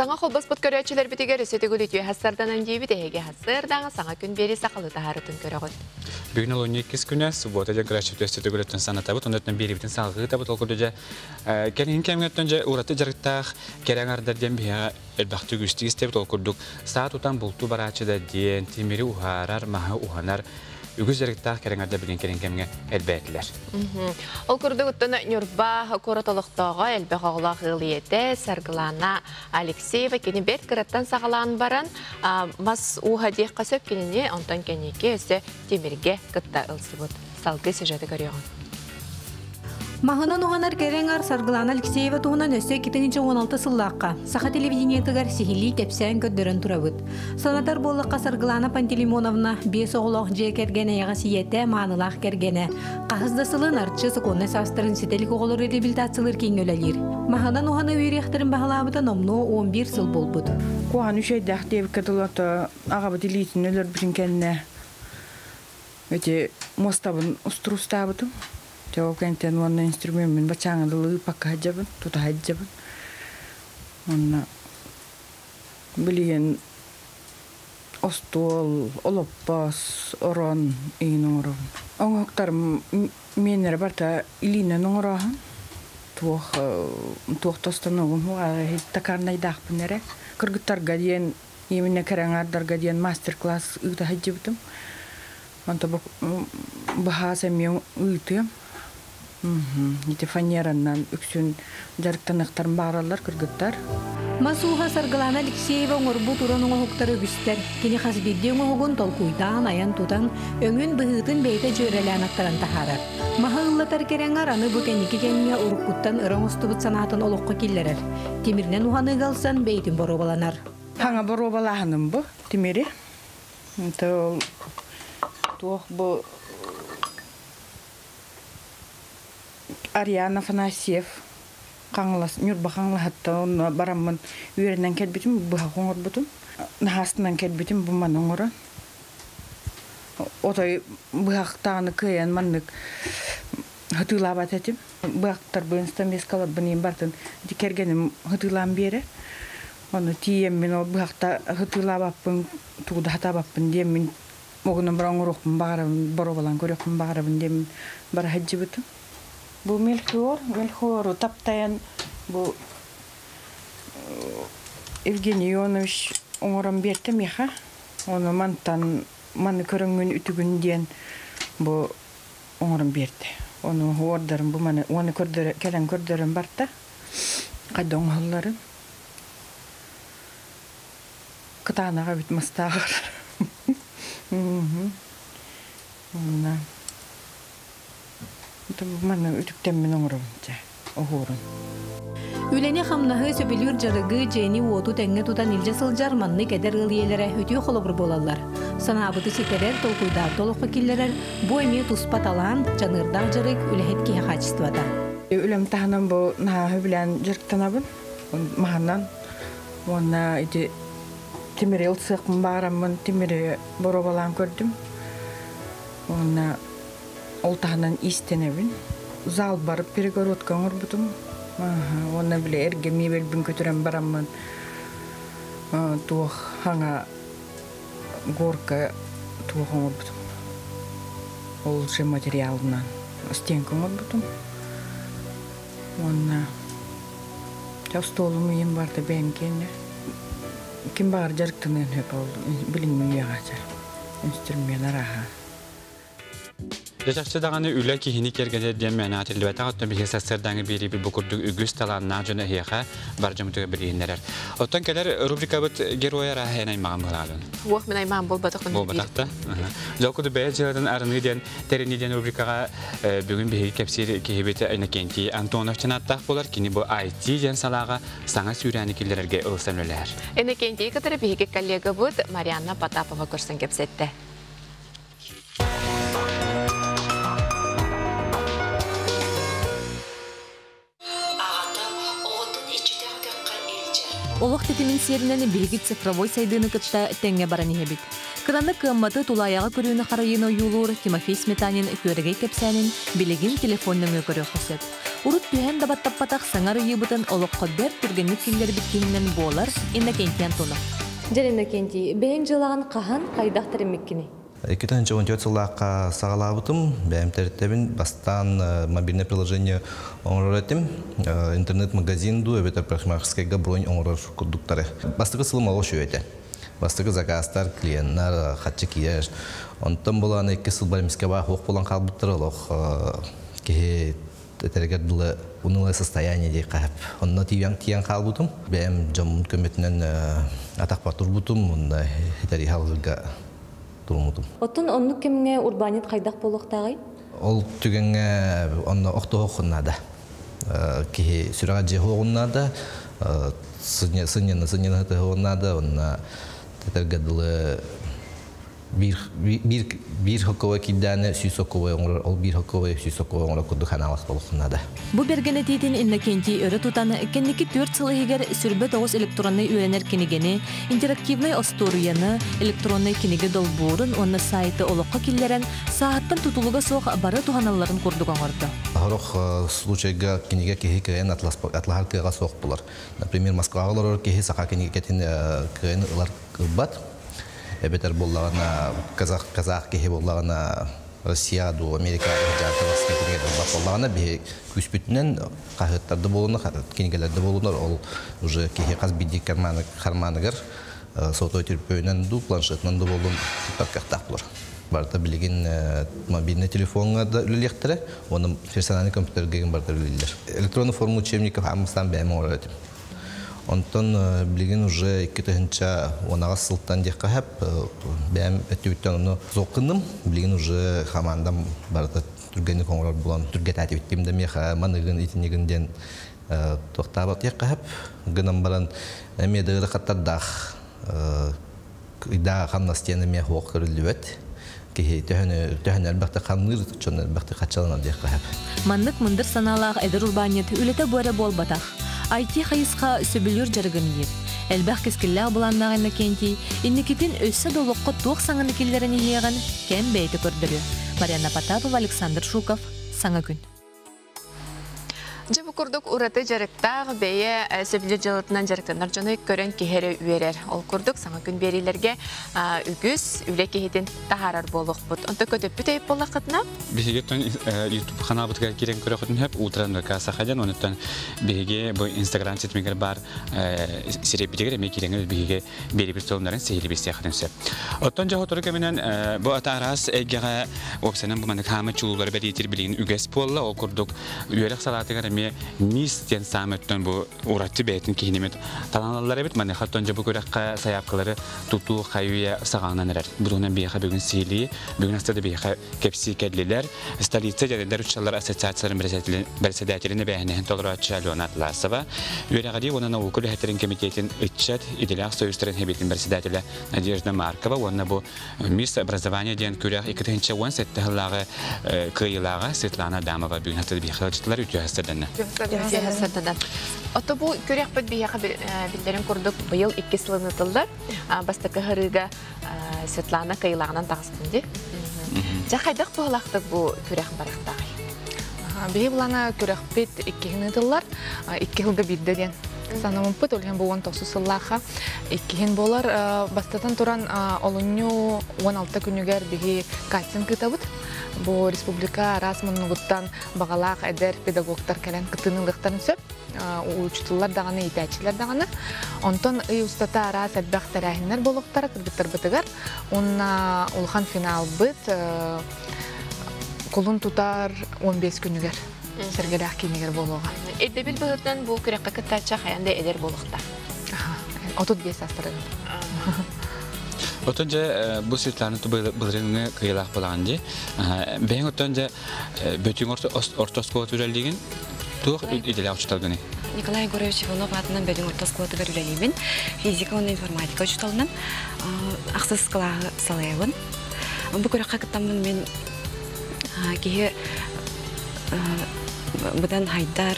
Саңа холбаспыт көрөчелер битигер сөтөгүлүтү хастардан андиби деге хастардан саңа күн бери сакалы тахарын көрөгөт. Бүгүн 12 күнү суббота жа көрөчү сөтөгүлүтүн сана табыт, ондон бери битин салгы табыт окурдужа. Кенин кемгеттен же ураты жарыктак кереңардардан бия элбахты күстүгүс деп окурдук. Саат утан булту барачыда ден тимири ухарар маха уханар. Үгүз жарыктак кереңарда билген кереңкемге элбетилер. Ол курдугуттан Нюрба коротолуктоого элбек оглак ылыете Саргылана Алексеева кени бер кыраттан сагалаан баран мас уха дек касып кенини онтон кенеке өсө темирге кытта ылсыбыт. Салгы сюжеты көрөгөн. Махынан уғанар кереңар Саргылана Алексеева туғынан өсі 2016 сыллаққа. Саха телевидениетігер сихили тепсән көддірін тұрабыд. Санатар болыққа Саргылана Пантелеймоновна бес оғылық же кергене яға сиетті маңылақ кергене. Қағыздасылын артшы сықонны састырын сетелік оғылыр реабилитациялар кен өлелер. Махынан уғаны өйректірін бағалабыда номну 11 сыл болбыд. Қоған үш айдақ деп кәділаты ағабы делейтін өлір бірін кәніне өте мостабын ұстырустабыдым. Jawab kenten warna instrumen min bacaan dulu pakai jaban, tuh tahan jaban. Warna beliin ostol, olopas, orang ini orang. Orang aktar miner berta ilina orang. Tuh tostan orang hita karena idah penere. Kergetar gadian, ini kerangar dar gadian masterclass itu haji betul. Untuk bahasa yang itu. Ите фанераннан үксүн жарыктанактарын бааралар кыргыттар. Масуха Саргылана Алексеева оңорбу тураныңа хуктары үгістер. Кені хасбидде оңогун толкуйдан, аян тутан, өңін бұғытын бейті жөрелән аттаран тахарар. Махыллатар кереңар аны бүкенекі кенге уруккуттан ырың ұстыбыт санатын олыққа келлерер. Темирнен уханы қалсан бейтін боробаланар. Хаңа боробаланым бұ, темири. Туох бұ Ариана Фанасьев қаңылас, Нюрба қаңылатты, оны барамын үйерінен кәдбетім, бұға қоңыр бұтым. Нахастынан кәдбетім, бұман оңыры. Отой бұғақтағыны көйен маннық ғытылабат әтім. Бұғақтар бұйынстан бескалат бұнайын бартын кергенім ғытылам бері. Оны тием мен ол бұғақта ғытылабаппын, туғды хатабаппын демін. Оғының бір оңырықпын бағарабын, боробалан көрекпін бағарабын демін бара хаджи бұтым. Bu Melchior таптаян bu Evgeniy Ionovich оңырам берді меха. Оны маны көріңін үтігін ден bu оңырам берді. Оны ордарын bu маны оны кәлін көрдерін барда. Қайды оңғыларын. Қытанаға бит мастағыр. Оны Mana ütükten min oңырымча, оғырын. Үләне қамнағы сөбілер жарығы жайны оты тәңі тұтан илжа сылжар манны кәдір ғылиелері өте қолыбыр болалар. Санабыты секерер, толқуйдар толықы келлерер, бұ әме тұспат алан, жанырдақ жарық үләхет кеге қачыстывада. Үләм тағынан бұл наға өбілән жарықтанабын, мағаннан. Оны темірі ұлсықпын бағарамын, темірі боробалан көрдім. Оны Ол тағынан истенебін. Зал барып перегородка оңыр бұтым. Оны біле әрге мебелбін көтірен барамын. Туық хаңа горка туық оңыр бұтым. Ол же материалынан стенка оңыр бұтым. Оны столым үйін барды бәйім кені. Кем бағыр жарықтың өң өп олды. Білінмін үйеғача. Инструмент араға. Yaşakçı dağını üle kihini kergede diyen menat elbette hatta bir seslerden biri bir bukurduk ügüs talanına cüne hiyaha barcamıtığı bir yinler. Ottan kadar rubrika bit geroya rahene imam bulalım. Vuh men imam bol batakın. Bol batakta. Jokudu beyazlardan arını diyen terini diyen rubrika bugün bir kapsir kihibete aynı kenti Antonov çanatak bolar kini bu IT diyen salağa sana süreni killerge ölsemler. Aynı kenti kadar bir kollega bud Mariana Patapova kursan kapsette. Олық тетімін серінен білгіт цифровой сайдыны күтті тәңе баран ебет. Кыданны кымматы тулаяғы көріні қарайын ойулуыр Тимофей Сметанин көріге кепсәнін білігін телефонның көрі қосет. урут түһен дабаттаппатах саңар үйібітін олыққа бер түргенік келер біткенінен болар Иннокентиян тоны. Жер Иннокентий, бәйін жылаған қахан қайдақтыр емеккені? 2014 жыллаққа сағалабытым, бәйім тәріттебін бастан мобильное приложение оңырыр әтім, интернет-магазин ду, өбетер парикмахерскайға бронь оңырыр күрдіктары. Бастығы сылым ағыш өйті. Бастығы заказтар, клиенттар, қатшы киер. Онтан боланы 2 сыл барымызға бақ оқ болан қалбыттыр олық кеге тәрігер дұлы унылай состояние дей қағып. Онына тиян қалбытым. Бәйім жамын көметінен атақпа тұрбытым, онына хетері халғырға тұрмытым. Оттын онлық кеміңе урбанет қайдақ болуқтағай? Ол түгенге онына оқты оқынады. Кеге сүраға же оғынады, сыннені оғынады, онына тәргәділі bir hokovay kidane süs hokovay ol bir hokovay süs hokovay oңра күрді қаналақ болуқынады. Бұ бергені дейтін Иннокентий өрі тұтаны кәндекі 4 сылы егер сүрбі 9 электронный үйренер кенегені, интерактивный осторияны, электронный кенеге долбуырын, оны сайты олыққа келлерін, сааттан тұтылыға соқ бары туғаналарын көрдік оңырды. Арық случайға кенеге кеге кәйін атлахар кеға соқ болар. Например, Москвағалар кеге сақа кенеге кәтін кәйін ұлар қылбат. Бетер боллағына казах кеге боллағына Россия ду Америка жартылас кетірген боллағына бе күспүтінен қағыттарды болуына, кенегелерді болуына ол уже кеге қаз бидек қарманығыр сотой түрпөйінен ду планшетінен ду болуын тұттаққтақ болыр. Барда білеген мобильный телефонға да үлелектірі, оны персональный компьютерге барда үлелер. Электронный форму учебников амыстан бәйім оғыр өтім. Онтон билеген уже 2-нче онага сылттан дек кахап бәм өттүттөн оны зоккындым билеген уже хамандам барда түргенек оңрор булан түргет атып биттимде меха маныгын итинегинден токтабат дек кахап гынам баран медеге каттардах ида хамна стены ме хок көрүлүбөт ки төһөн албакта камныр чон албакта качалана дек кахап Маннык мындыр саналаах эдер урбанет үлете буэре болбатах. Айти хайысқа сөбілер жарғын ер. Әлбәқ кескілләғ бұланнағы Иннокентий, Иннокентин өссі долыққа туық саңын келдерін еғін кәм бәйті көрдірі. Марьяна Потапова, Александр Шуков, Саңа күн. Жабы күрдік ұраты жарықтақ бәйе сөбілер жылытынан жарықтанар жоны көрін кехері үйерер. Ол күрдік саңа күн берилерге үгіз, үлі кехетін тағарар болық бұд. Онты көтіп бүтейіп болақ қытына? Бігеттен YouTube қанабытыға керен көрі қытын әп ұлтыран өкі асақадан, оныттан біге бұл Instagram сетмегер бар серепетегер әме кереңіз біге бері бір солымдарын сейілі бесте қытын сөп. Оттан жағы тұры көменен бұл ата арас әйгеға опсанын бұл маңық хамы чулулары бәдейтер білген үгіз болла, ол күрдік үйерек салатығар мистен самөттөн бу уратты бәйтін кейінемет таланалар әбет маны хаттон жабы көрәққа саяпқылары туту қайуя сағанан әрер. Бұдығынан бейіға бүгін сейлі, бүгін астады бейіға кепсі кәділілер, столица жәділер ұтшалар ассоциацияларын бәрседәтеліні бәйінен толыру атшалы оны атыласыва. Үйерәғади онына оқылы әттерін комитетін үтчат иделяқ сөйістірін әбетін бәрседәтелі Надежда Маркова. Онына бұл мисс образование ден көрәқ 2-10 сәтті ғылағы қиылаға Светлана Дамова бүгін астады бейіға ұтшалар үтчі астадыны. Ото бу көрек бит бияга билдерин курдук быйыл 2 сылыны тылды. Бастакы хырыга Светлана кайлагынан тагыстынды. Жакайдык булактык бу көрек барактагы. Бейблана көрек бит 2 тыллар, 2 жылга билдерен. Санамын пыт өлген бу 19 сыллаха 2 болар бастатан туран олуню 16 күнүгер биги кастинг кытабыт. Бу республика расмыннугуттан багалаак эдер педагогтар келен кытыныгыктарын сөп, учутулар даганы итәчилер даганы. Онтон устата арас элбак тарахиннер болуктар кыргыттар бытыгар. Онна улхан финал быт колун тутар 15 күнүгер. Сергелак кинегер болуга. Эдебил быттан бу көрөккө кытача хаянда эдер болукта. Отут бес астырын. Отонжа бұл Светлана бұлырыңы қиылақ болағанды. Бәйін отонжа бөтің ортоскола түрәлдеген туық иделі ұчыталғаны? Николай Егорович Иванов атынан бөтің ортоскола түрәлдеген. Физика оны информатика ұчыталынан ақсыз қылағы салайығын. Бұл көріққа күттамын мен кейі бұдан хайдар,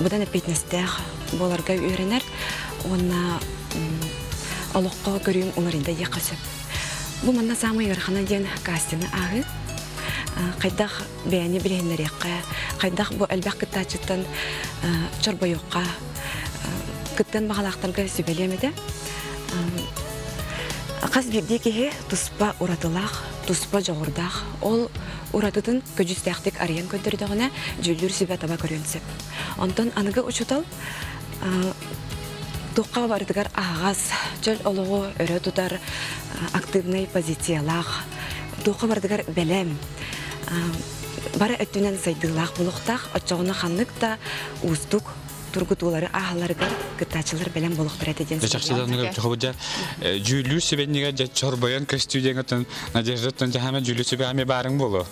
бұдан әпейтіністәқ боларға үйренер. Оны олыққа көрейін оларында еқасып. Бұл манна самы ерхана ден кастины ағы. Кайдах бәяне билгеннәреккә, кайдах бу әлбәк кытачыттан чорбойокка, кыттан багалактарга сөбелемеде. Каз бирди кеге туспа уратылах, туспа жогурдах, ол уратытын көжүстәктик арыян көндөрдөгөнә жүлүр сүбә таба көрөнсеп. Онтон аныгы учутал тукка бардыгар агас, жөл олого өрө тутар активный позициялах, тукка бардыгар белем. Бары өттүнен сайдылах булуктах, очогуна ханнык та уздук тургутулары ахаларга кытачылар белем булуктар этеден. Жакшыдан жогобужа жүлүр сүбенниге чорбоян костюден надеждаттан жахама жүлүр сүбе аме барың болу.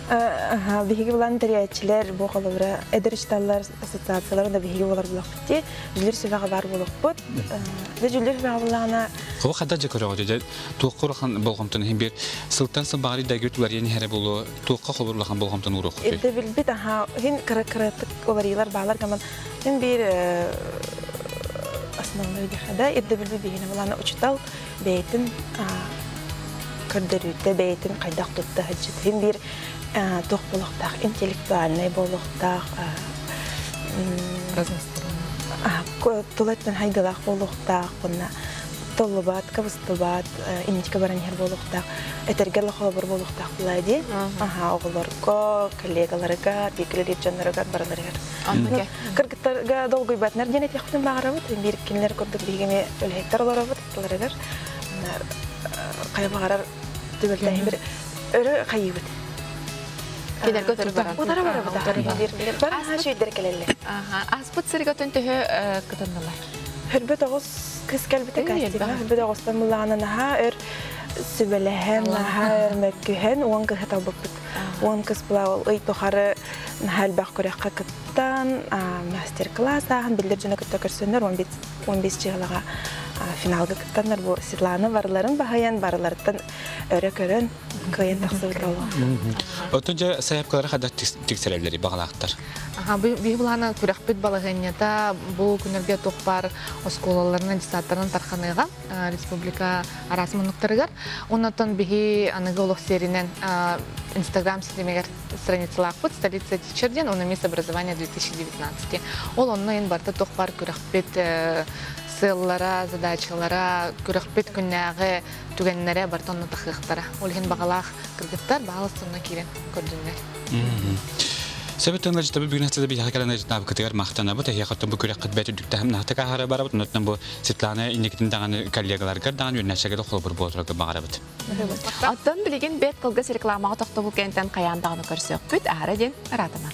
Биһиги булан терячилер бу калыбыра эдерчталлар ассоциацияларында биһиги булар булакты. Жүлүр сүбәгә бар булыкпыт. Бе жүлүр сүбәгә булгана. Хо хада жакырага же тууккурхан болгомтон химбир сылтан сыбари дагүтләр яни хәре булу туукка хобурлахан болгомтон урок. Эдде билбит хин кыракыраттык оларыйлар балар каман. Хин бир основной бихада эдде билбит бигене булана учтал бейтин көрдөрүтө бейтин кайдак тутта хаҗит. Хин бир тох болуктах, интеллектуальный болуктах, тулаттан хайдалах болуктах, бунна толлубат, кабыстыбат, инничке бараньер болуктах, этергерлы холобор болуктах булади. Оголорго, коллегаларга, бекелер жаннарга бараларга. Кыргыттарга долгой батнар денет яхтын багарабыт, бир кинлер көрдүк бигеме өлһеттер оларабыт, буларга. Кая багарар төбөлтәй бир өрө кайыбыт. Кедер көтөр бара. Утара бара бара. Бара шөйдер келеле. Аспыт сырга төнтөһө кытындылар. Хөрбөт огыз кыз кәлбите кастига. Хөрбөт огыздан булганын ха сүбелеһен, ха мәккүһен, уан кыз табыпты. Уан кыз була ой тохары хәлбәк көрәккә кыттан, мастер-класс хан билдер җына көтә көрсөннәр 15 җылга финалга кыттаннар бу Светлана барларын бахаян барлардан өрө көрөн кыйын тахсыбыталы. Отунжа саяпкалары хада тиксерелери багалактар. Би булана күрәкпет балагынята бу күнәргә тохпар осколаларның дисаттарын тарханыга республика арасмынлыктарыгар. Оннан биһи аныгы олох серинен Instagram сетемегер страницалар под столица Тичерден, он место образования 2019. Ол оннан барта тохпар күрәкпет сыллара, задачалара, күрәкпет күннәге түгәннәре бартонны тахыктара. Олген багалах кыргыттар багалсынна кирен көрдүннәр. Себептен лежит табы бүгүн хатта би хакалана житабы кытыгар мактана бу тахия хаттан бу күрәккет бәтү дүктә һәм нахта кахара барабыт. Оннан бу Светлана иннекитин даганы коллегаларга даганы юннәшәгә холбур болдырга багарабыт. Аттан билеген бет кылгыс рекламага тохтобу кентен каяндагыны көрсөк бүт араден аратама.